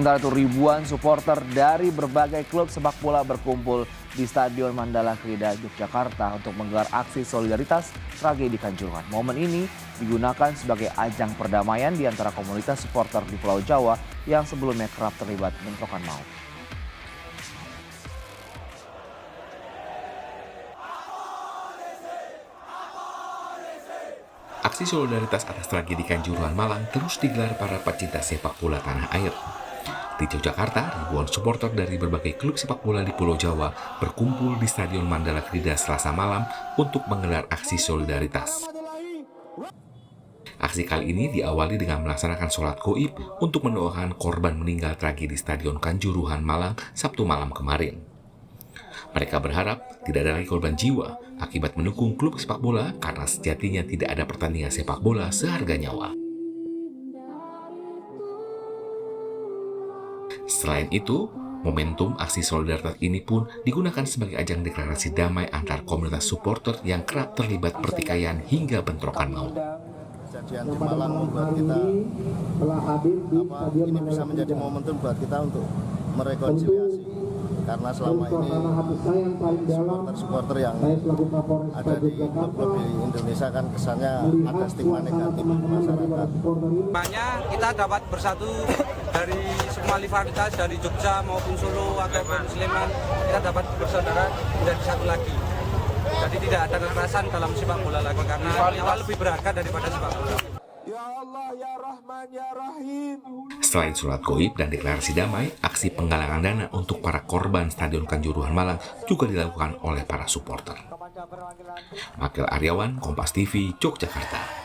Sementara itu ribuan supporter dari berbagai klub sepak bola berkumpul di Stadion Mandala Krida, Yogyakarta untuk menggelar aksi solidaritas tragedi Kanjuruhan. Momen ini digunakan sebagai ajang perdamaian di antara komunitas supporter di Pulau Jawa yang sebelumnya kerap terlibat bentrokan maut. Aksi solidaritas atas tragedi Kanjuruhan Malang terus digelar para pecinta sepak bola tanah air. Di Yogyakarta, ribuan supporter dari berbagai klub sepak bola di Pulau Jawa berkumpul di Stadion Mandala Krida Selasa malam untuk menggelar aksi solidaritas. Aksi kali ini diawali dengan melaksanakan sholat goib untuk mendoakan korban meninggal tragedi Stadion Kanjuruhan Malang Sabtu malam kemarin. Mereka berharap tidak ada lagi korban jiwa akibat mendukung klub sepak bola karena sejatinya tidak ada pertandingan sepak bola seharga nyawa. Selain itu, momentum aksi solidaritas ini pun digunakan sebagai ajang deklarasi damai antar komunitas supporter yang kerap terlibat pertikaian hingga bentrokan maut. Kejadian di Malang membuat kita ini bisa menjadi momentum buat kita untuk merekonsiliasi, karena selama ini supporter yang ada di klub-klub di Indonesia kan kesannya ada stigma negatif di masyarakat. Banyak kita dapat bersatu dari semua rivalitas, dari Jogja maupun Solo ataupun Sleman, kita dapat bersaudara menjadi satu lagi. Jadi tidak ada kekerasan dalam sepak bola lagi karena nyawa lebih berharga daripada sepak bola. Ya Allah, ya Rahman, ya Rahim. Selain sholat goib dan deklarasi damai, aksi penggalangan dana untuk para korban Stadion Kanjuruhan Malang juga dilakukan oleh para supporter. Makil Aryawan, Kompas TV, Yogyakarta.